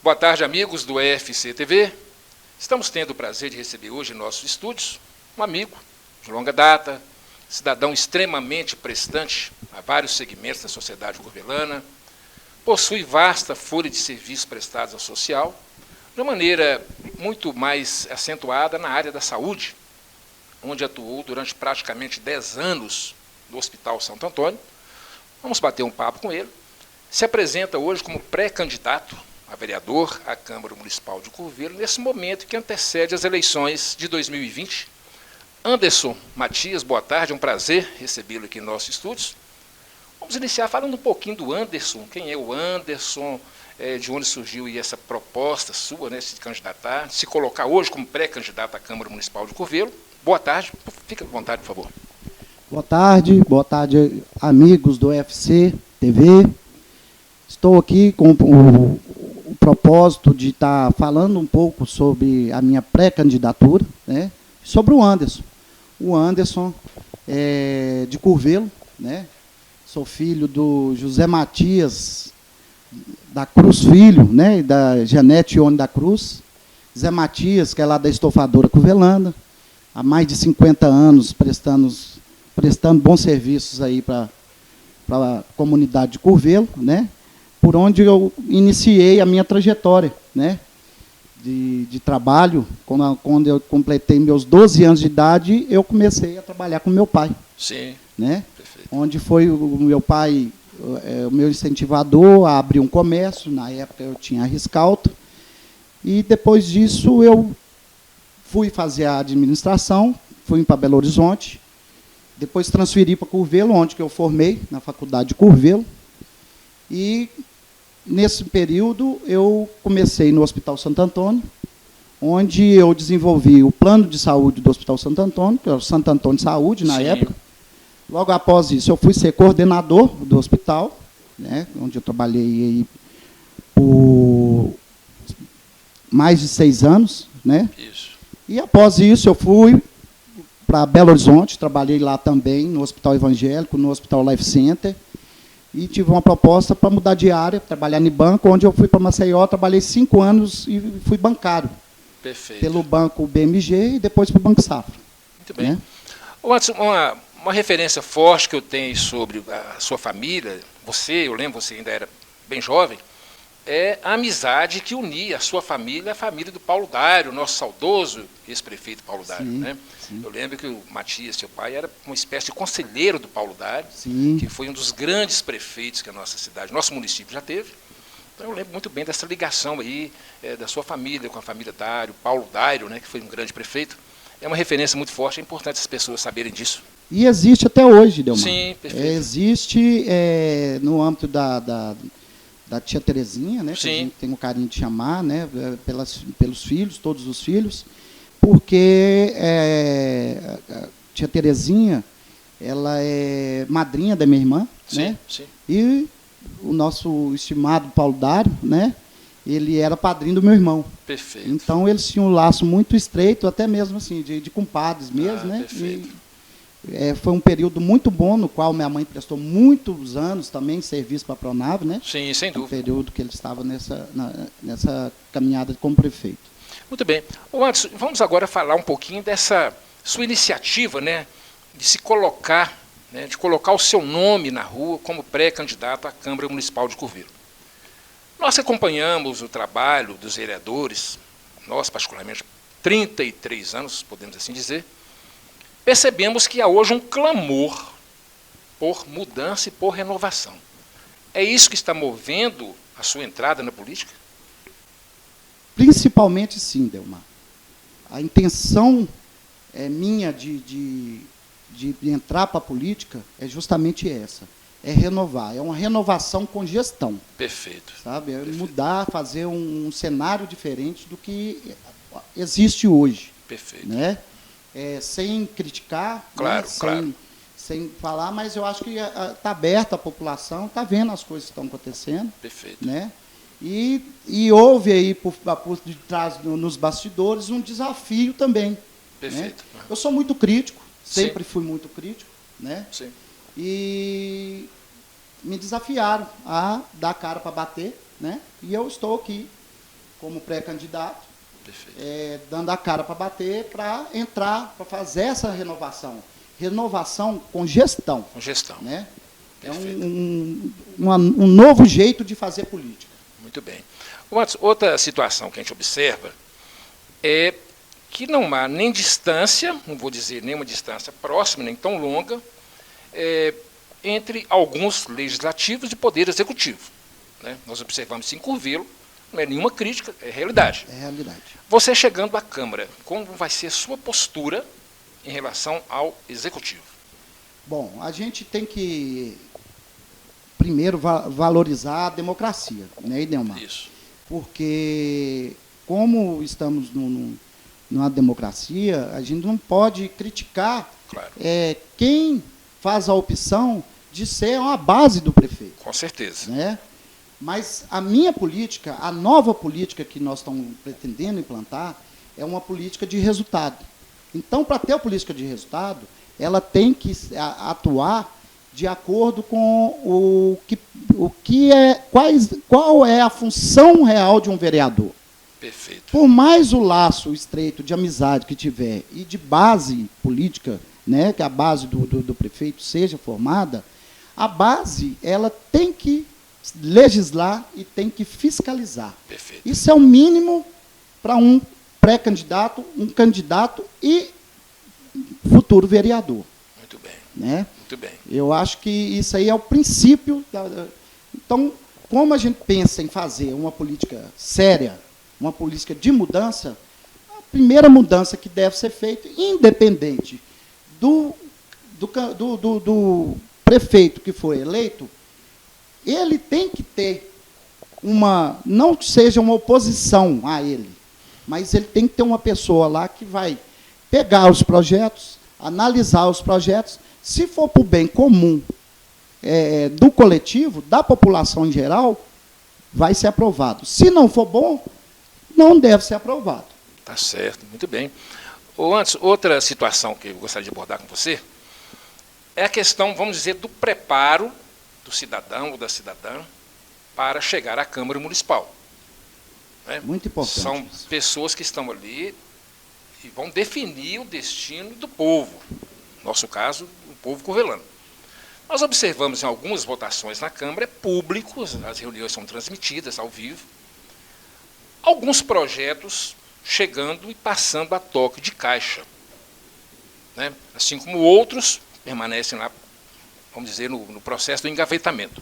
Boa tarde, amigos do EFC TV. Estamos tendo o prazer de receber hoje em nossos estúdios um amigo de longa data, cidadão extremamente prestante a vários segmentos da sociedade curvelana, possui vasta folha de serviços prestados ao social, de uma maneira muito mais acentuada na área da saúde, onde atuou durante praticamente 10 anos no Hospital Santo Antônio. Vamos bater um papo com ele. Se apresenta hoje como pré-candidato a vereador à Câmara Municipal de Curvelo, nesse momento que antecede as eleições de 2020. Anderson Matias, boa tarde, é um prazer recebê-lo aqui em nossos estúdios. Vamos iniciar falando um pouquinho do Anderson. Quem é o Anderson? De onde surgiu aí essa proposta sua, né, de se candidatar, de se colocar hoje como pré-candidato à Câmara Municipal de Curvelo. Boa tarde, fica à vontade, por favor. Boa tarde, amigos do UFC TV. Estou aqui com o propósito de estar falando um pouco sobre a minha pré-candidatura, né, sobre o Anderson. O Anderson é de Curvelo, né? Sou filho do José Matias da Cruz Filho, né, e da Janete Ione da Cruz. Zé Matias, que é lá da Estofadora Curvelana, há mais de 50 anos prestando bons serviços aí para a comunidade de Curvelo, né, por onde eu iniciei a minha trajetória, né, de trabalho. Quando eu completei meus 12 anos de idade, eu comecei a trabalhar com meu pai. Sim, né, perfeito. Onde foi o meu pai, o meu incentivador a abrir um comércio. Na época eu tinha a Riscalto, e depois disso eu fui fazer a administração, fui para Belo Horizonte, depois transferi para Curvelo, onde que eu formei, na faculdade de Curvelo, e nesse período eu comecei no Hospital Santo Antônio, onde eu desenvolvi o plano de saúde do Hospital Santo Antônio, que era o Santo Antônio Saúde na época. Logo após isso, eu fui ser coordenador do hospital, né, onde eu trabalhei aí por mais de 6 anos. Né? Isso. E após isso, eu fui para Belo Horizonte, trabalhei lá também, no Hospital Evangélico, no Hospital Life Center, e tive uma proposta para mudar de área, trabalhar em banco, onde eu fui para Maceió, trabalhei 5 anos e fui bancário. Perfeito. Pelo banco BMG e depois para o Banco Safra. Muito bem. Né? Uma referência forte que eu tenho sobre a sua família, eu lembro, você ainda era bem jovem, é a amizade que unia a sua família à família do Paulo Dário, nosso saudoso ex-prefeito Paulo Dário. Sim, né? sim. Eu lembro que o Matias, seu pai, era uma espécie de conselheiro do Paulo Dário, Sim. que foi um dos grandes prefeitos que a nossa cidade, nosso município já teve. Então eu lembro muito bem dessa ligação aí da sua família com a família Dário, Paulo Dário, né, que foi um grande prefeito. É uma referência muito forte, é importante as pessoas saberem disso. E existe até hoje, Delmar. Sim, perfeito. Existe no âmbito da tia Terezinha, né, que Sim. a gente tem o carinho de chamar, né, pelos filhos, todos os filhos, porque a tia Terezinha, ela é madrinha da minha irmã, Sim, né, sim. E o nosso estimado Paulo Dário, né, ele era padrinho do meu irmão. Perfeito. Então eles tinham um laço muito estreito, até mesmo assim, de compadres mesmo, né? Perfeito. Foi um período muito bom, no qual minha mãe prestou muitos anos também serviço para a Pronave, né? Sim, sem Um dúvida. período que ele estava nessa caminhada como prefeito. Muito bem. Anderson, vamos agora falar um pouquinho dessa sua iniciativa, né, de se colocar, né, de colocar o seu nome na rua como pré-candidato à Câmara Municipal de Curvelo. Nós acompanhamos o trabalho dos vereadores, nós particularmente, 33 anos, podemos assim dizer, percebemos que há hoje um clamor por mudança e por renovação. É isso que está movendo a sua entrada na política? Principalmente sim, Delmar. A intenção minha de entrar para a política é justamente essa. É renovar, é uma renovação com gestão. Perfeito. Sabe? É Perfeito. mudar, fazer um cenário diferente do que existe hoje. Perfeito. Né? Sem criticar, Claro, né? claro. Sem falar, mas eu acho que está aberta a população, está vendo as coisas que estão acontecendo. Perfeito. Né? E houve aí, por detrás, nos bastidores, um desafio também. Perfeito. Né? Eu sou muito crítico, Sim. sempre fui muito crítico, né? Sim. E me desafiaram a dar cara para bater, né? E eu estou aqui como pré-candidato, Perfeito. dando a cara para bater, para entrar, para fazer essa renovação. Renovação com gestão. Com gestão. Né? É Perfeito. um novo jeito de fazer política. Muito bem. Outra situação que a gente observa é que não há nem distância, não vou dizer nenhuma distância próxima, nem tão longa, entre alguns legislativos e poder executivo. Né? Nós observamos isso em Curvelo, não é nenhuma crítica, é realidade. É realidade. Você chegando à Câmara, como vai ser a sua postura em relação ao executivo? Bom, a gente tem que, primeiro, valorizar a democracia, né, Idelmar? Isso. Porque, como estamos numa democracia, a gente não pode criticar Claro. Quem faz a opção de ser uma base do prefeito. Com certeza. Né? Mas a minha política, a nova política que nós estamos pretendendo implantar, é uma política de resultado. Então, para ter a política de resultado, ela tem que atuar de acordo com qual é a função real de um vereador. Perfeito. Por mais o laço estreito de amizade que tiver e de base política, né, que a base do prefeito seja formada, a base ela tem que legislar e tem que fiscalizar. Perfeito. Isso é o mínimo para um pré-candidato, um candidato e futuro vereador. Muito bem. Né? Muito bem. Eu acho que isso aí é o princípio. Então, como a gente pensa em fazer uma política séria, uma política de mudança, a primeira mudança que deve ser feita, independente do prefeito que foi eleito, ele tem que ter não que seja uma oposição a ele, mas ele tem que ter uma pessoa lá que vai pegar os projetos, analisar os projetos, se for para o bem comum do coletivo, da população em geral, vai ser aprovado. Se não for bom, não deve ser aprovado. Tá certo, muito bem. Antes, outra situação que eu gostaria de abordar com você é a questão, vamos dizer, do preparo do cidadão ou da cidadã para chegar à Câmara Municipal. Né? Muito importante. São pessoas que estão ali e vão definir o destino do povo. No nosso caso, o povo curvelano. Nós observamos em algumas votações na Câmara, é público, as reuniões são transmitidas ao vivo, alguns projetos chegando e passando a toque de caixa. Né? Assim como outros permanecem lá, vamos dizer, no processo do engavetamento.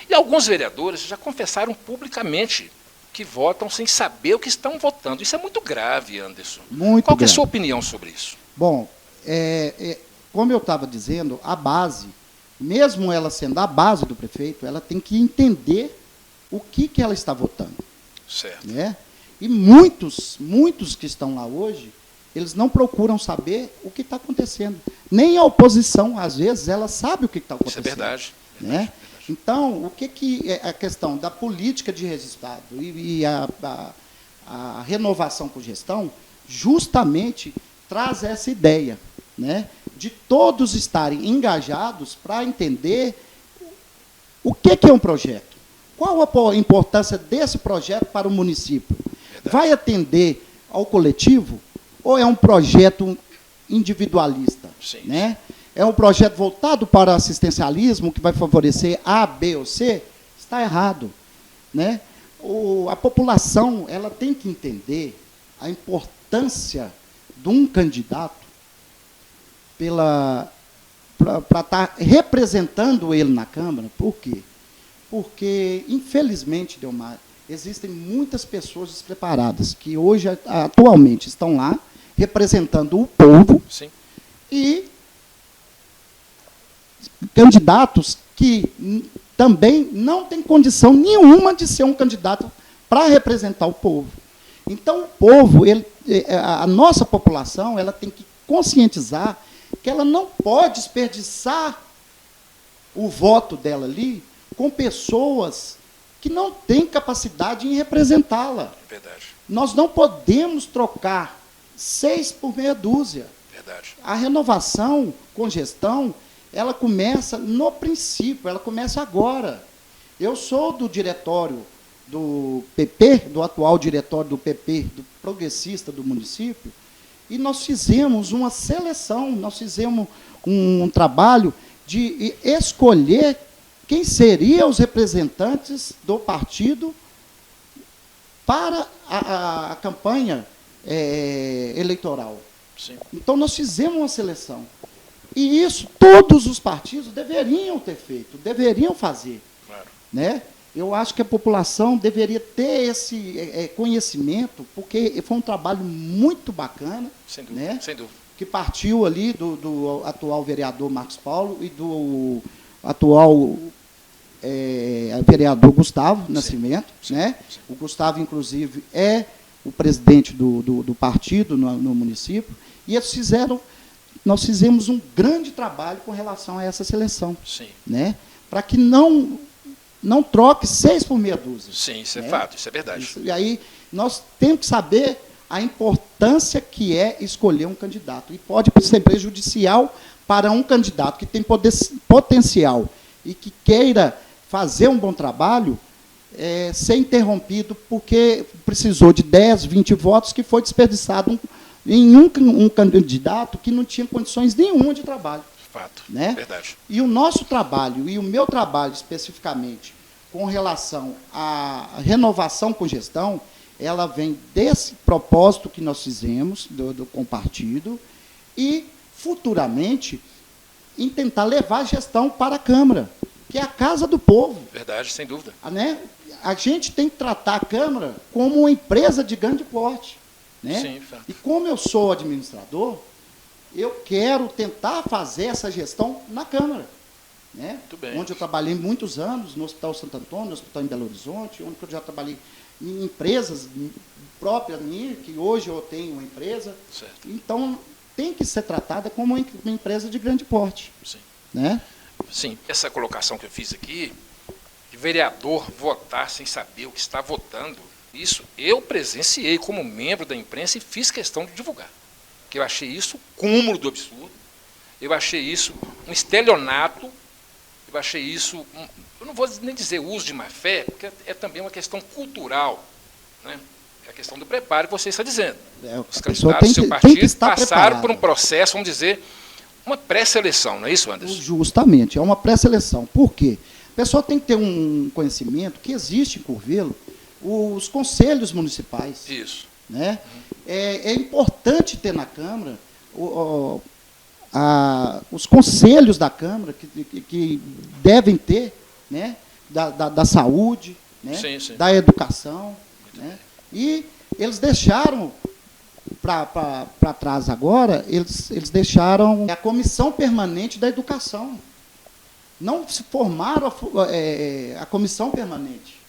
E alguns vereadores já confessaram publicamente que votam sem saber o que estão votando. Isso é muito grave, Anderson. Muito Qual que é a grave. sua opinião sobre isso? Bom, como eu estava dizendo, a base, mesmo ela sendo a base do prefeito, ela tem que entender o que ela está votando. Certo. Né? E muitos que estão lá hoje, eles não procuram saber o que está acontecendo. Nem a oposição, às vezes, ela sabe o que está acontecendo. Isso é verdade. Né? Então, o que é a questão da política de resultado e a renovação com gestão, justamente traz essa ideia, né, de todos estarem engajados para entender o que é um projeto. Qual a importância desse projeto para o município? Verdade. Vai atender ao coletivo ou é um projeto individualista? Sim. Né? É um projeto voltado para o assistencialismo, que vai favorecer A, B ou C? Está errado. Né? A população ela tem que entender a importância de um candidato para estar representando ele na Câmara. Por quê? Porque, infelizmente, Delmar, existem muitas pessoas despreparadas que hoje, atualmente, estão lá representando o povo. Sim. E candidatos que também não têm condição nenhuma de ser um candidato para representar o povo. Então, o povo, a nossa população, ela tem que conscientizar que ela não pode desperdiçar o voto dela ali com pessoas que não têm capacidade em representá-la. Verdade. Nós não podemos trocar 6 por meia dúzia. Verdade. A renovação com gestão, ela começa no princípio, ela começa agora. Eu sou do diretório do PP, do atual diretório do PP, do progressista do município, e nós fizemos uma seleção, nós fizemos um trabalho de escolher quem seriam os representantes do partido para a campanha eleitoral. Sim. Então, nós fizemos uma seleção. E isso todos os partidos deveriam ter feito, deveriam fazer. Claro. Né? Eu acho que a população deveria ter esse conhecimento, porque foi um trabalho muito bacana. Sem dúvida, né? sem dúvida. Que partiu ali do atual vereador Marcos Paulo e do atual vereador Gustavo Nascimento. Sim, né? sim. O Gustavo, inclusive, é o presidente do partido no município, e nós fizemos um grande trabalho com relação a essa seleção. Sim. Né? Para que não troque 6 por meia dúzia. Sim, isso é né? fato, isso é verdade. E aí nós temos que saber a importância que é escolher um candidato. E pode ser prejudicial para um candidato que tem potencial e que queira fazer um bom trabalho, ser interrompido porque precisou de 10, 20 votos que foi desperdiçado em um candidato que não tinha condições nenhuma de trabalho. Fato, né? Verdade. E o nosso trabalho, e o meu trabalho especificamente, com relação à renovação com gestão, ela vem desse propósito que nós fizemos com o partido e, futuramente, em tentar levar a gestão para a Câmara, que é a casa do povo. Verdade, sem dúvida. Né? A gente tem que tratar a Câmara como uma empresa de grande porte. Né? Sim, fato. E como eu sou administrador, eu quero tentar fazer essa gestão na Câmara. Né? Muito bem. Onde eu trabalhei muitos anos, no Hospital Santo Antônio, no Hospital em Belo Horizonte, onde eu já trabalhei em empresas próprias minhas, que hoje eu tenho uma empresa. Certo. Então, tem que ser tratada como uma empresa de grande porte. Sim. Né? Sim, essa colocação que eu fiz aqui, de vereador votar sem saber o que está votando, isso eu presenciei como membro da imprensa e fiz questão de divulgar. Porque eu achei isso cúmulo do absurdo, eu achei isso um estelionato, eu achei isso, eu não vou nem dizer uso de má-fé, porque é também uma questão cultural, né? É a questão do preparo que você está dizendo. Os candidatos do seu partido passaram por um processo, vamos dizer, uma pré-seleção, não é isso, Anderson? Justamente, é uma pré-seleção. Por quê? A pessoa tem que ter um conhecimento que existe em Curvelo os conselhos municipais. Isso. Né? É importante ter na Câmara os conselhos da Câmara que devem ter, né? da saúde, né? Sim, sim. Da educação. Né? E eles deixaram para trás agora, eles deixaram a Comissão Permanente da Educação. Não se formaram a Comissão Permanente.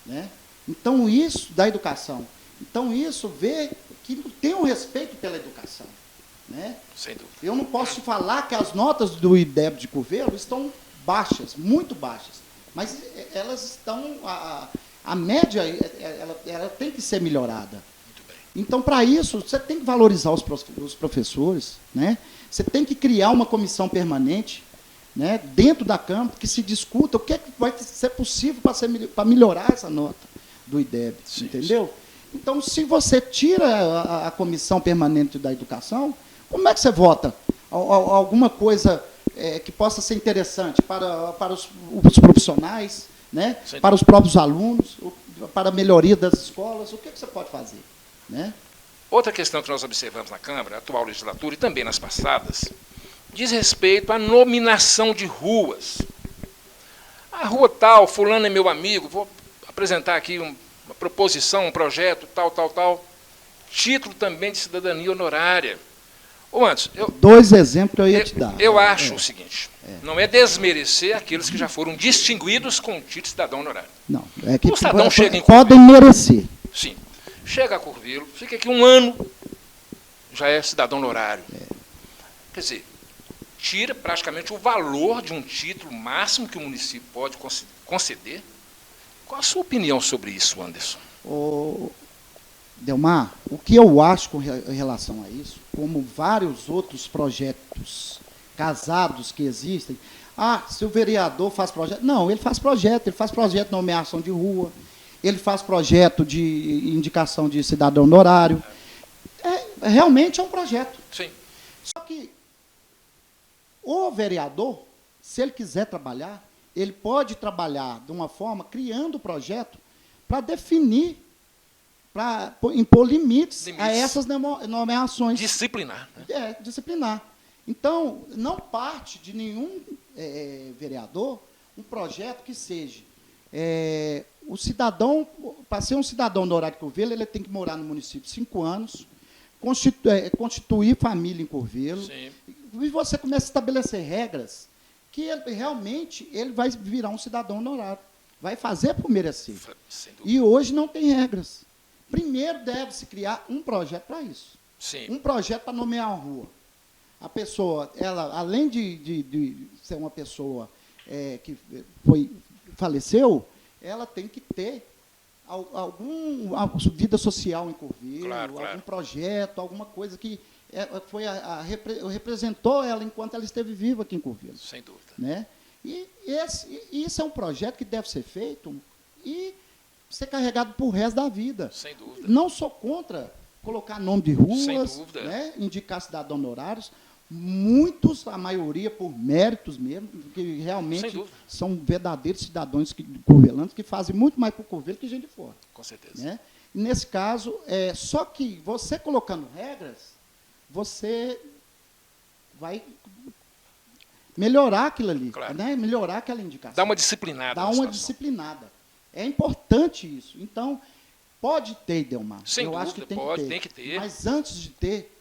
Né? Então, isso da educação. Então, isso vê que tem um respeito pela educação. Né? Sem dúvida. Eu não posso te falar que as notas do IDEB de Curvelo estão baixas, muito baixas. Mas elas estão... A média ela tem que ser melhorada. Então, para isso, você tem que valorizar os professores, né? Você tem que criar uma comissão permanente, né, dentro da Câmara, que se discuta o que é que vai ser possível para melhorar essa nota do IDEB, sim, entendeu? Sim. Então, se você tira a comissão permanente da educação, como é que você vota? Alguma coisa que possa ser interessante para os profissionais, né, para os próprios alunos, para a melhoria das escolas, o que você pode fazer? Né? Outra questão que nós observamos na Câmara, a atual legislatura e também nas passadas, diz respeito à nominação de ruas. A rua tal, fulano é meu amigo, vou apresentar aqui uma proposição, um projeto, tal. Título também de cidadania honorária. Ô, Anderson, 2 exemplos que eu ia te dar. Eu acho o seguinte, não é desmerecer aqueles que já foram distinguidos com o título de cidadão honorário. Não, é que o cidadão chega em podem merecer. Sim. Chega a Curvelo, fica aqui 1 ano, já é cidadão honorário. Quer dizer, tira praticamente o valor de um título máximo que o município pode conceder. Qual a sua opinião sobre isso, Anderson? Delmar, o que eu acho com relação a isso, como vários outros projetos casados que existem, se o vereador faz projeto... Não, ele faz projeto de nomeação de rua, ele faz projeto de indicação de cidadão honorário. Realmente é um projeto. Sim. Só que o vereador, se ele quiser trabalhar, ele pode trabalhar de uma forma criando o projeto para definir, para impor limites a essas nomeações. Disciplinar. Né? Disciplinar. Então, não parte de nenhum vereador um projeto que seja o cidadão, para ser um cidadão do horário de Curvelo, ele tem que morar no município 5 anos, constituir família em Curvelo, Sim. E você começa a estabelecer regras que realmente ele vai virar um cidadão honorário, vai fazer por merecer. E hoje não tem regras. Primeiro deve-se criar um projeto para isso. Sim. Um projeto para nomear uma rua. A pessoa, ela, além de ser uma pessoa que faleceu, ela tem que ter alguma vida social em Curvelo, claro. algum projeto, alguma coisa que representou ela enquanto ela esteve viva aqui em Curvelo. Sem dúvida. Né? E isso é um projeto que deve ser feito e ser carregado por resto da vida. Sem dúvida. Não sou contra colocar nome de ruas, sem dúvida. Né? Indicar cidadãos honorários, muitos, a maioria por méritos mesmo, que realmente são verdadeiros cidadãos curvelanos que fazem muito mais por Curvelo que gente de fora. Com certeza. Né? E nesse caso, só que você colocando regras, você vai melhorar aquilo ali, claro. Né? Melhorar aquela indicação. Dá uma disciplinada. Dá uma disciplinada. É importante isso. Então, pode ter, Delmar. Sem Eu dúvida, acho que tem que ter. Mas antes de ter,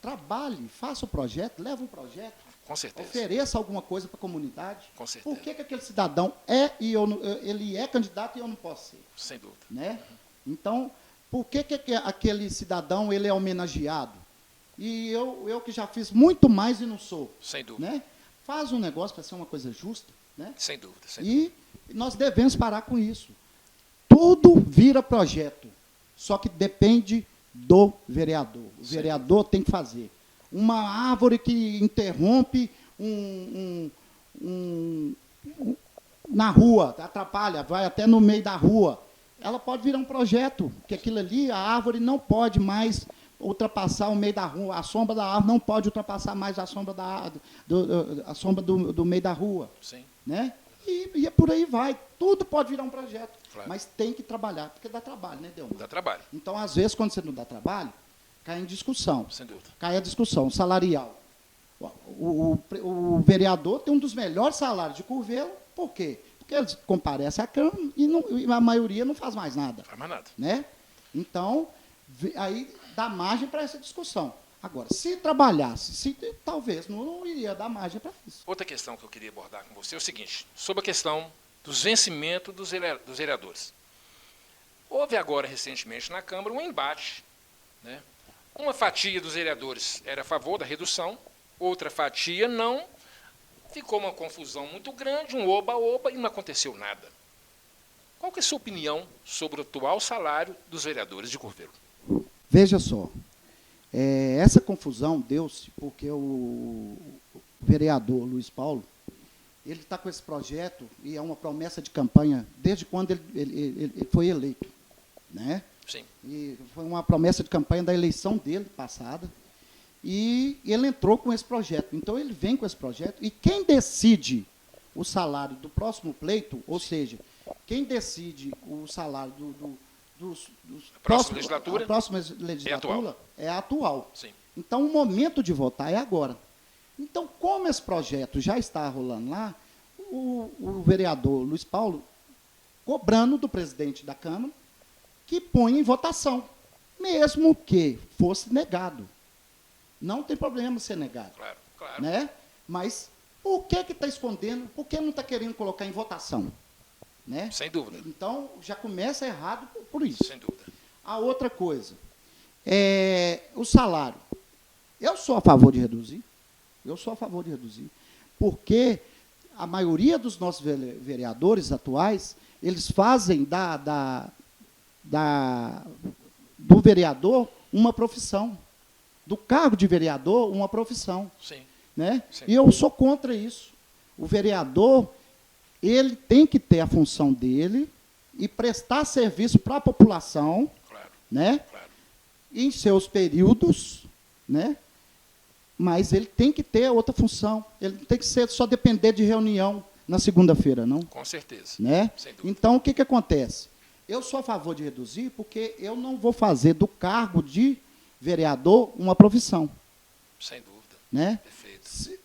trabalhe, faça o projeto, leve um projeto. Com certeza. Ofereça alguma coisa para a comunidade. Com certeza. Por que aquele cidadão ele é candidato e eu não posso ser? Sem dúvida. Né? Então, por que aquele cidadão ele é homenageado? E eu que já fiz muito mais e não sou. Sem dúvida. Né? Faz um negócio para ser uma coisa justa. Né? Sem dúvida. E nós devemos parar com isso. Tudo vira projeto, só que depende do vereador. O vereador tem que fazer. Uma árvore que interrompe na rua, atrapalha, vai até no meio da rua, ela pode virar um projeto, porque aquilo ali, a árvore não pode mais ultrapassar o meio da rua, a sombra da árvore não pode ultrapassar mais a sombra do meio da rua. Sim. Né? E por aí vai. Tudo pode virar um projeto. Claro. Mas tem que trabalhar, porque dá trabalho, né, Delmar? Dá trabalho. Então, às vezes, quando você não dá trabalho, cai em discussão. Sem dúvida. Cai a discussão salarial. O vereador tem um dos melhores salários de Curvelo. Por quê? Porque ele comparece à Câmara e a maioria não faz mais nada. Não faz mais nada. Né? Então, aí dá margem para essa discussão. Agora, se trabalhasse, talvez não iria dar margem para isso. Outra questão que eu queria abordar com você é o seguinte, sobre a questão dos vencimentos dos vereadores. Houve agora, recentemente, na Câmara, um embate. Né? Uma fatia dos vereadores era a favor da redução, outra fatia não. Ficou uma confusão muito grande, um oba-oba, e não aconteceu nada. Qual que é a sua opinião sobre o atual salário dos vereadores de Curvelo? Veja só. Essa confusão deu-se porque o vereador Luiz Paulo, ele está com esse projeto, e é uma promessa de campanha, desde quando ele foi eleito. Né? Sim. E foi uma promessa de campanha da eleição dele, passada, e ele entrou com esse projeto. Então, ele vem com esse projeto, e quem decide o salário do próximo pleito, ou seja, quem decide o salário a próxima legislatura é a atual. Sim. Então, o momento de votar é agora. Então, como esse projeto já está rolando lá, o vereador Luiz Paulo, cobrando do presidente da Câmara, que põe em votação, mesmo que fosse negado. Não tem problema ser negado. Claro, claro. Né? Mas por que está escondendo? Por que não está querendo colocar em votação? Né? Sem dúvida. Então, já começa errado por isso. Sem dúvida. A outra coisa, o salário. Eu sou a favor de reduzir. Porque a maioria dos nossos vereadores atuais, eles fazem do vereador uma profissão. Do cargo de vereador, uma profissão. Sim. Né? Sim. E eu sou contra isso. O vereador, ele tem que ter a função dele, e prestar serviço para a população, Claro, né? claro. Em seus períodos, né? Mas ele tem que ter outra função. Ele não tem que ser só depender de reunião na segunda-feira, não. Com certeza. Né? Sem dúvida. Então, o que acontece? Eu sou a favor de reduzir porque eu não vou fazer do cargo de vereador uma profissão. Sem dúvida. Né? Perfeito. Se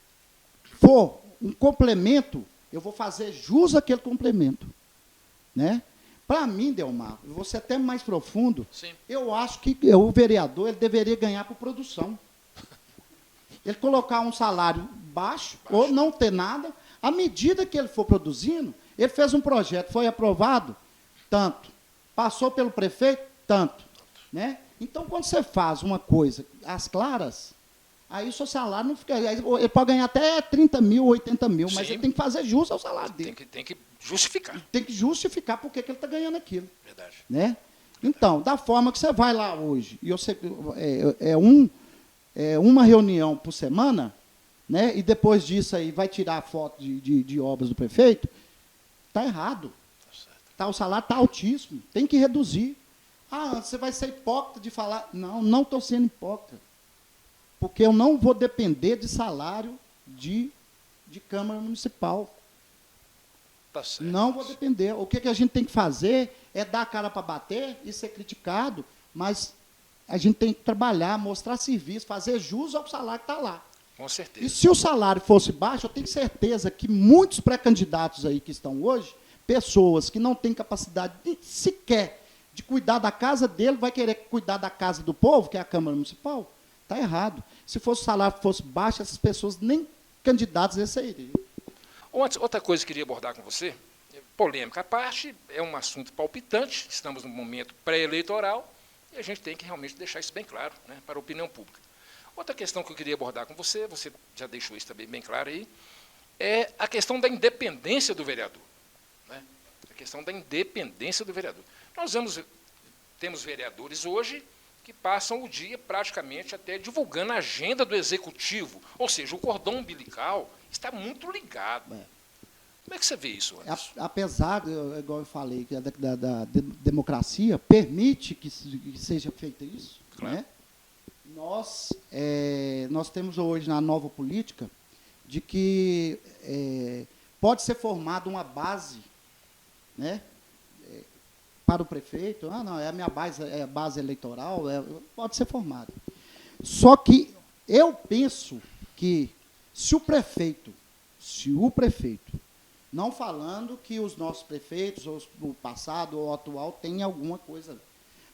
for um complemento, eu vou fazer jus àquele complemento. Né? Para mim, Delmar, eu vou ser até mais profundo, Sim. eu acho que o vereador ele deveria ganhar por produção. Ele colocar um salário baixo, ou não ter nada, à medida que ele for produzindo, ele fez um projeto, foi aprovado, tanto. Passou pelo prefeito, tanto. Né? Então, quando você faz uma coisa às claras, aí o seu salário não fica... Ele pode ganhar até 30 mil, 80 mil, mas Sim. ele tem que fazer jus ao salário dele. Tem que justificar. Tem que justificar por que ele está ganhando aquilo. Verdade. Né? Então, da forma que você vai lá hoje, e você, uma reunião por semana, né, e depois disso aí vai tirar a foto de obras do prefeito, está errado. Tá, o salário está altíssimo, tem que reduzir. Ah, você vai ser hipócrita de falar. Não estou sendo hipócrita. Porque eu não vou depender de salário de Câmara Municipal. Tá certo. Não vou depender. O que a gente tem que fazer é dar a cara para bater e ser criticado, mas a gente tem que trabalhar, mostrar serviço, fazer jus ao salário que está lá. Com certeza. E se o salário fosse baixo, eu tenho certeza que muitos pré-candidatos aí que estão hoje, pessoas que não têm capacidade sequer de cuidar da casa dele, vai querer cuidar da casa do povo, que é a Câmara Municipal? Está errado. Se fosse o salário fosse baixo, essas pessoas nem candidatos receberiam. Outra coisa que eu queria abordar com você, polêmica à parte, é um assunto palpitante, estamos num momento pré-eleitoral, e a gente tem que realmente deixar isso bem claro, né, para a opinião pública. Outra questão que eu queria abordar com você já deixou isso também bem claro aí, é a questão da independência do vereador. Né? A questão da independência do vereador. Temos vereadores hoje que passam o dia praticamente até divulgando a agenda do executivo, ou seja, o cordão umbilical está muito ligado. Como é que você vê isso, Anderson? Apesar, igual eu falei, que da democracia permite que seja feito isso, Claro. né? Nós temos hoje na nova política de que pode ser formada uma base, né, para o prefeito. Não, é a minha base eleitoral, pode ser formada. Só que eu penso que se o prefeito, não falando que os nossos prefeitos, ou o passado ou o atual, tem alguma coisa,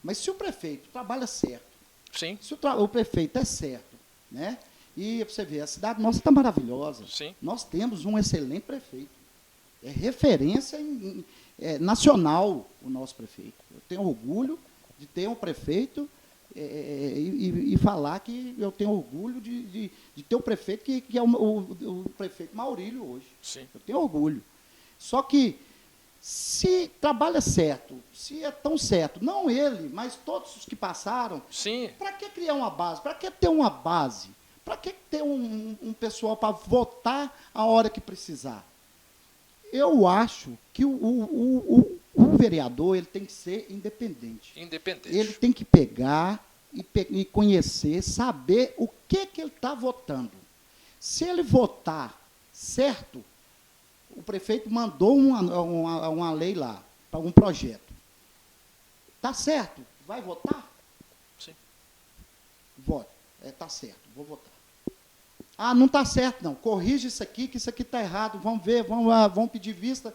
mas se o prefeito trabalha certo, Sim. se o prefeito é certo, né? E você vê, a cidade nossa está maravilhosa. Sim. Nós temos um excelente prefeito. É referência nacional o nosso prefeito. Eu tenho orgulho de ter um prefeito e falar que eu tenho orgulho de ter um prefeito que é o prefeito Maurílio hoje. Sim. Eu tenho orgulho. Só que, se trabalha certo, se é tão certo, não ele, mas todos os que passaram, Sim. para que criar uma base? Para que ter uma base? Para que ter um pessoal para votar a hora que precisar? Eu acho que o vereador ele tem que ser independente. Independente. Ele tem que pegar e conhecer, saber o que ele está votando. Se ele votar certo, o prefeito mandou uma lei lá, para um projeto. Está certo? Vai votar? Sim. Vote. Está certo, vou votar. Não está certo, não. Corrige isso aqui, que isso aqui está errado. Vamos ver, vamos pedir vista.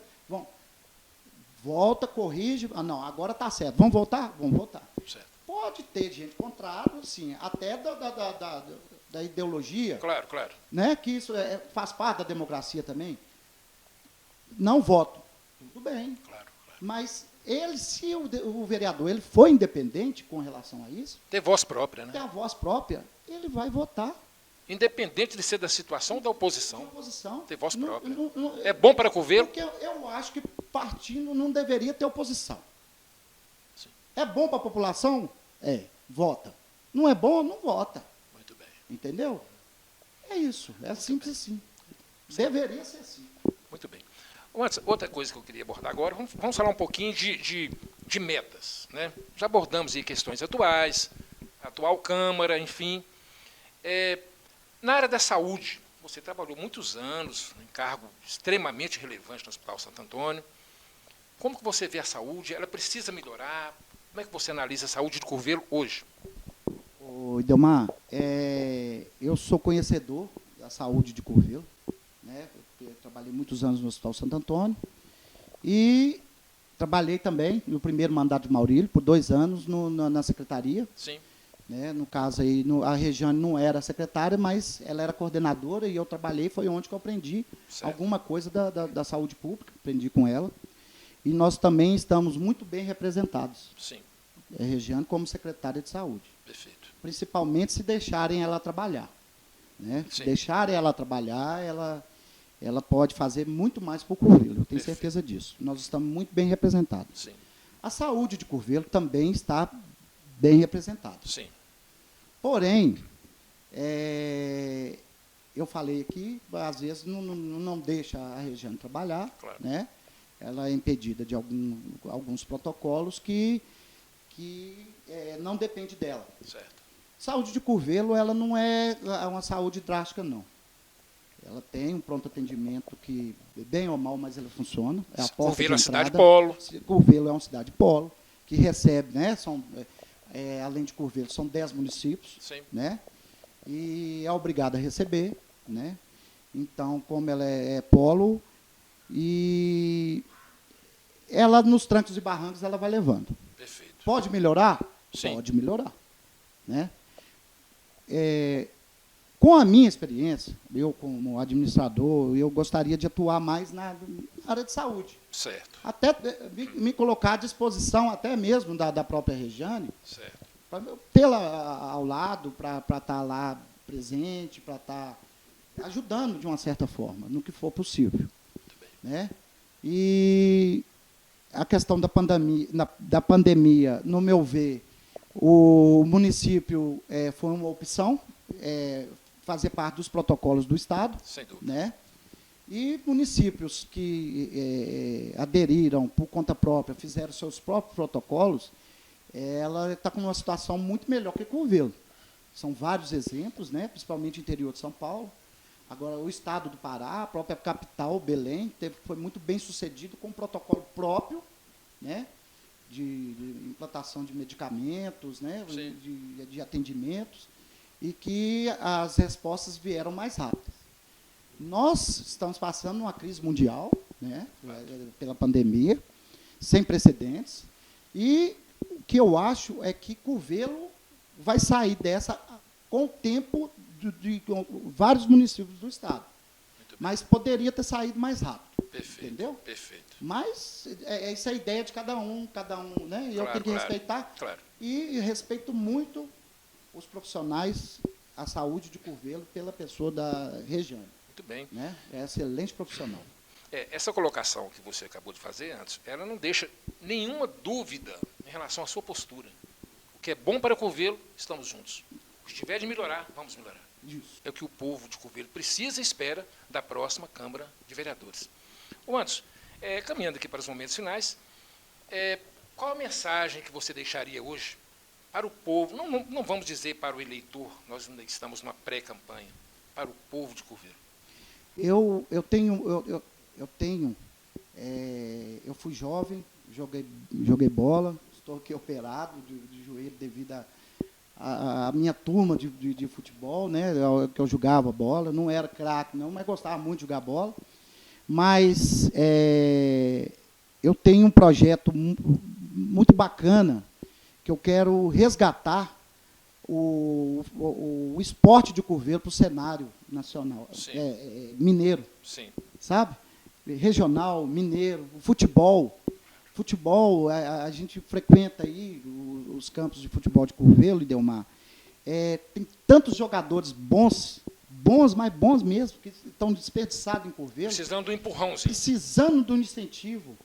Volta, corrige. Não, agora está certo. Vamos voltar? Vamos voltar. Certo. Pode ter gente contrária, sim, até da ideologia. Claro, claro. Né, que isso faz parte da democracia também. Não voto. Tudo bem. Claro. Mas se o vereador ele for independente com relação a isso, Ter voz própria, né? tem a voz própria, ele vai votar. Independente de ser da situação ou da oposição. Ter voz própria. É bom para Coveiro? Porque eu acho que partido não deveria ter oposição. Sim. É bom para a população? Vota. Não é bom? Não vota. Muito bem. Entendeu? É isso. É simples assim. Deveria ser assim. Muito bem. Outra coisa que eu queria abordar agora, vamos falar um pouquinho de metas, né? Já abordamos aí questões atuais, atual Câmara, enfim. Na área da saúde, você trabalhou muitos anos em cargo extremamente relevante no Hospital Santo Antônio. Como que você vê a saúde? Ela precisa melhorar? Como é que você analisa a saúde de Curvelo hoje? Ô, Idelmar, eu sou conhecedor da saúde de Curvelo, né? Eu trabalhei muitos anos no Hospital Santo Antônio e trabalhei também no primeiro mandato de Maurílio, por 2 anos, na secretaria. Sim. Né? No caso, aí, a Regiane não era secretária, mas ela era coordenadora e eu trabalhei, foi onde que eu aprendi alguma coisa da saúde pública, aprendi com ela. E nós também estamos muito bem representados. Sim. A Regiane como secretária de saúde. Perfeito. Principalmente se deixarem ela trabalhar. Né? Se deixarem ela trabalhar, ela pode fazer muito mais por Curvelo, eu tenho certeza disso. Nós estamos muito bem representados. Sim. A saúde de Curvelo também está bem representada. Sim. Porém, eu falei aqui, às vezes não deixa a Regiane trabalhar, claro. Né? Ela é impedida de alguns protocolos que não depende dela. Certo. Saúde de Curvelo, ela não é uma saúde drástica, não. Ela tem um pronto atendimento que, bem ou mal, mas ela funciona. É a porta Curvelo é uma de entrada. cidade polo. Curvelo é uma cidade polo, que recebe, né, além de Curvelo, são 10 municípios. Sim. Né, e é obrigada a receber. Né, então, como ela é polo, e ela, nos trancos e barrancos, ela vai levando. Perfeito. Pode melhorar? Sim. Pode melhorar. Né? Com a minha experiência, eu como administrador, eu gostaria de atuar mais na área de saúde. Certo. Até me colocar à disposição, até mesmo da própria Regiane, certo, para tê-la ao lado, para estar lá presente, para estar ajudando de uma certa forma, no que for possível. Muito bem. Né? E a questão da pandemia, no meu ver, o município foi uma opção, fazer parte dos protocolos do Estado. Sem dúvida. Né? E municípios que aderiram por conta própria, fizeram seus próprios protocolos, ela está com uma situação muito melhor que Curvelo. São vários exemplos, né? Principalmente no interior de São Paulo. Agora, o estado do Pará, a própria capital, Belém, foi muito bem sucedido com um protocolo próprio, né? De implantação de medicamentos, né? De atendimentos, e que as respostas vieram mais rápidas. Nós estamos passando uma crise mundial, né? Pela pandemia, sem precedentes, e o que eu acho é que Curvelo vai sair dessa com o tempo de vários municípios do estado. Mas poderia ter saído mais rápido. Perfeito. Entendeu? Perfeito. Mas essa é a ideia de cada um, né? E eu tenho que respeitar. Claro. E respeito muito os profissionais, a saúde de Curvelo, pela pessoa da Regiane. Muito bem. Né? É excelente profissional. Essa colocação que você acabou de fazer antes, ela não deixa nenhuma dúvida em relação à sua postura. O que é bom para Curvelo, estamos juntos. O que tiver de melhorar, vamos melhorar. Isso. É o que o povo de Curvelo precisa e espera da próxima Câmara de Vereadores. Ô Anderson, caminhando aqui para os momentos finais, qual a mensagem que você deixaria hoje para o povo, não vamos dizer para o eleitor, nós ainda estamos numa pré-campanha, para o povo de Curvelo? Eu fui jovem, joguei bola, estou aqui operado de joelho devido a minha turma de futebol, né, que eu jogava bola, não era craque não, mas gostava muito de jogar bola. Mas eu tenho um projeto muito bacana, que eu quero resgatar o esporte de Curvelo para o cenário nacional, mineiro. Sim. Sabe? Regional, mineiro, futebol. Futebol, a gente frequenta aí os campos de futebol de Curvelo, Idelmar. Tem tantos jogadores bons, mas bons mesmo, que estão desperdiçados em Curvelo. Precisando do empurrão, sim. Precisando do incentivo.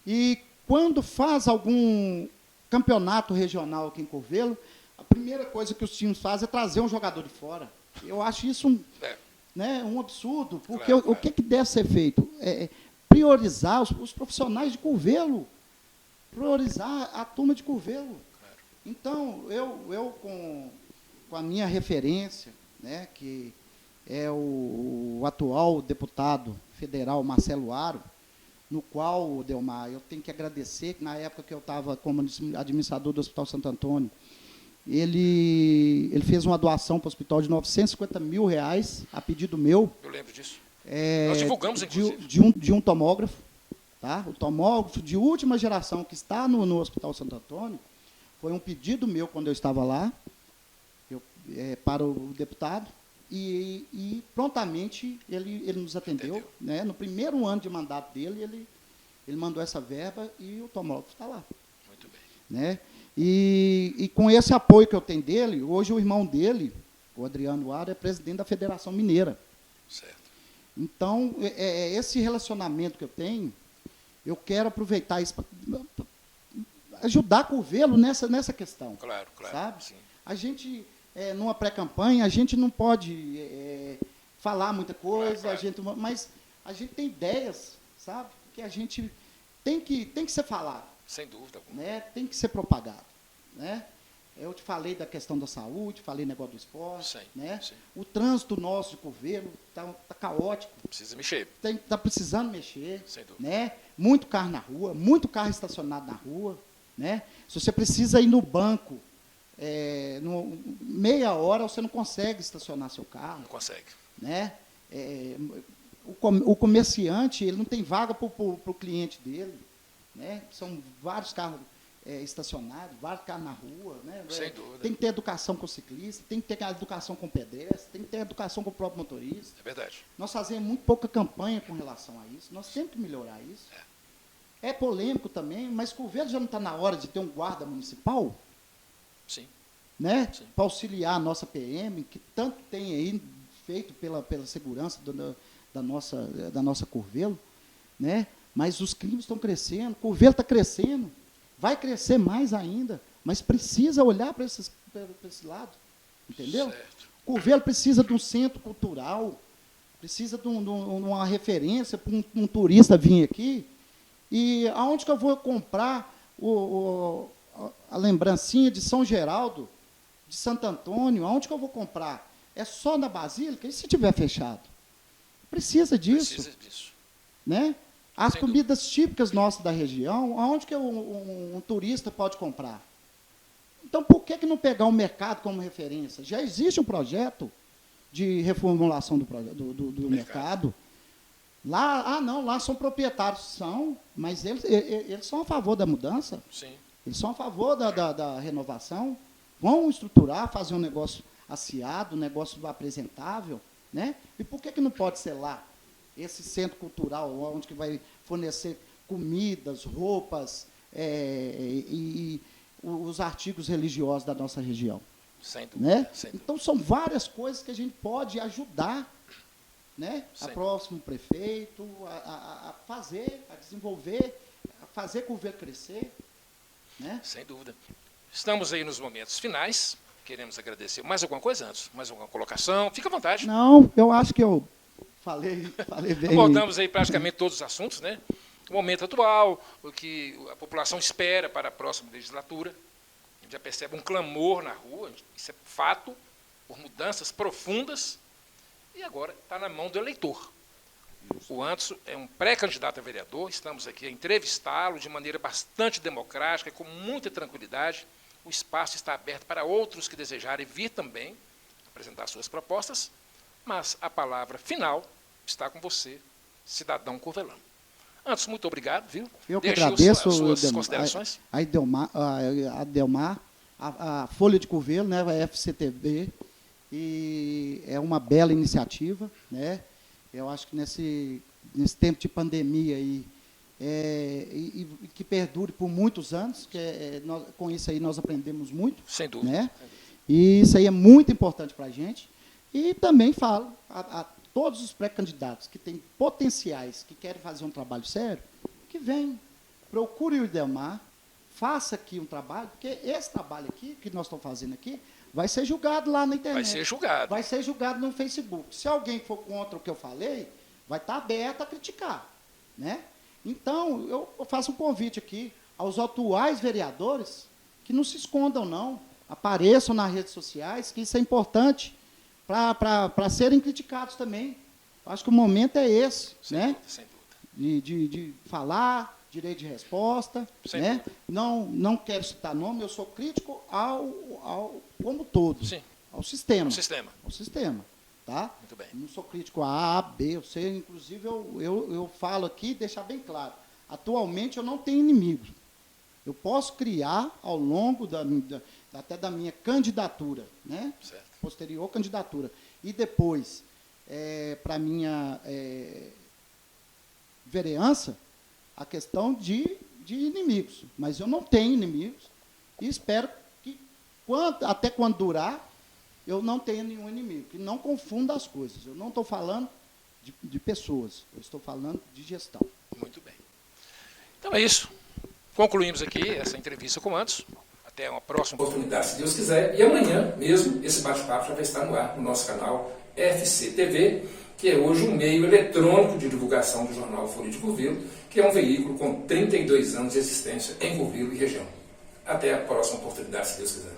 E quando faz algum campeonato regional aqui em Curvelo, a primeira coisa que os times fazem é trazer um jogador de fora. Eu acho isso um absurdo, porque claro. O que deve ser feito? priorizar os profissionais de Curvelo, priorizar a turma de Curvelo. Claro. Então, eu com a minha referência, né, que é o atual deputado federal Marcelo Aro, no qual, Delmar, eu tenho que agradecer, que na época que eu estava como administrador do Hospital Santo Antônio, ele fez uma doação para o hospital de R$950 mil, a pedido meu. Eu lembro disso. Nós divulgamos, inclusive. De um tomógrafo, tá? O tomógrafo de última geração que está no Hospital Santo Antônio, foi um pedido meu quando eu estava lá, para o deputado, e prontamente ele nos atendeu. Né? No primeiro ano de mandato dele, ele mandou essa verba e o tomógrafo está lá. Muito bem. Né? E com esse apoio que eu tenho dele, hoje o irmão dele, o Adriano Aro, é presidente da Federação Mineira. Certo. Então, esse relacionamento que eu tenho, eu quero aproveitar isso para ajudar a Curvelo nessa questão. Claro, claro. Sabe? Sim. A gente, numa pré-campanha, a gente não pode falar muita coisa, claro. Mas a gente tem ideias, sabe? Que a gente tem que ser falado. Sem dúvida alguma. Né? Tem que ser propagado. Né? Eu te falei da questão da saúde, falei negócio do esporte. Sim, né? Sim. O trânsito nosso de Curvelo está caótico. Precisa mexer. Está precisando mexer. Sem dúvida. Né? Muito carro na rua, muito carro estacionado na rua. Né? Se você precisa ir no banco, meia hora você não consegue estacionar seu carro. Não consegue. Né? O comerciante ele não tem vaga para o cliente dele. Né? São vários carros estacionados, vários carros na rua. Né? Sem dúvida. Tem que ter educação com o ciclista, tem que ter educação com o pedestre, tem que ter educação com o próprio motorista. É verdade. Nós fazemos muito pouca campanha com relação a isso. Nós temos que melhorar isso. É polêmico também, mas Curvelo já não está na hora de ter um guarda municipal? Sim. Né? Para auxiliar a nossa PM, que tanto tem aí feito pela segurança da nossa Curvelo, né? Mas os crimes estão crescendo, Curvelo está crescendo, vai crescer mais ainda, mas precisa olhar para esse lado, entendeu? Certo. Curvelo precisa de um centro cultural, precisa de uma referência para um turista vir aqui. E aonde que eu vou comprar a lembrancinha de São Geraldo, de Santo Antônio? Aonde que eu vou comprar? É só na Basílica? E se tiver fechado? Precisa disso. Precisa disso. Né? As comidas típicas nossas da região, aonde que um turista pode comprar? Então, por que não pegar o mercado como referência? Já existe um projeto de reformulação do mercado. Lá, lá são proprietários, mas eles são a favor da mudança. Sim. Eles são a favor da renovação. Vão estruturar, fazer um negócio aciado, um negócio apresentável. Né? E por que não pode ser lá? Esse centro cultural, onde que vai fornecer comidas, roupas e os artigos religiosos da nossa região. Sem dúvida. Né? Sem dúvida. Então, são várias coisas que a gente pode ajudar, né? a próximo prefeito a fazer, a desenvolver, a fazer Curvelo crescer. Né? Sem dúvida. Estamos aí nos momentos finais. Queremos agradecer. Mais alguma coisa antes? Mais alguma colocação? Fica à vontade. Não, eu acho que eu falei bem. Abordamos aí praticamente todos os assuntos, né? O momento atual, o que a população espera para a próxima legislatura. A gente já percebe um clamor na rua, isso é fato, por mudanças profundas, e agora está na mão do eleitor. O Anderson é um pré-candidato a vereador, estamos aqui a entrevistá-lo de maneira bastante democrática, com muita tranquilidade. O espaço está aberto para outros que desejarem vir também apresentar suas propostas, mas a palavra final está com você, cidadão curvelano. Anderson, muito obrigado, viu? Eu que agradeço as suas considerações. A Delmar, a Folha de Curvelo, né, a FCTV, e é uma bela iniciativa, né? Eu acho que nesse tempo de pandemia aí, e que perdure por muitos anos, com isso aí nós aprendemos muito. Sem dúvida. Né? E isso aí é muito importante para a gente. E também falo a todos os pré-candidatos que têm potenciais, que querem fazer um trabalho sério, que venham, procure o Delmar, faça aqui um trabalho, porque esse trabalho aqui, que nós estamos fazendo aqui, vai ser julgado lá na internet. Vai ser julgado. Vai ser julgado no Facebook. Se alguém for contra o que eu falei, vai estar aberto a criticar. né? Então, eu faço um convite aqui aos atuais vereadores que não se escondam, não. Apareçam nas redes sociais, que isso é importante para serem criticados também. Acho que o momento é esse, Sem né? dúvida, sem dúvida. De falar, direito de resposta, Sem né? dúvida. Não quero citar nome, eu sou crítico como todo, Sim. ao sistema. O sistema. Ao sistema, tá? Muito bem. Não sou crítico a A, B, eu sei, inclusive eu falo aqui, deixar bem claro, atualmente eu não tenho inimigos. Eu posso criar ao longo até da minha candidatura, né? Certo. Posterior candidatura. E depois, para a minha vereança, a questão de inimigos. Mas eu não tenho inimigos e espero que, até quando durar, eu não tenha nenhum inimigo. Que não confunda as coisas. Eu não estou falando de pessoas, eu estou falando de gestão. Muito bem. Então é isso. Concluímos aqui essa entrevista com o Anderson. Até uma próxima oportunidade, se Deus quiser. E amanhã mesmo, esse bate-papo já vai estar no ar, no nosso canal FC TV, que é hoje um meio eletrônico de divulgação do jornal Folha de Curvelo, que é um veículo com 32 anos de existência em Curvelo e região. Até a próxima oportunidade, se Deus quiser.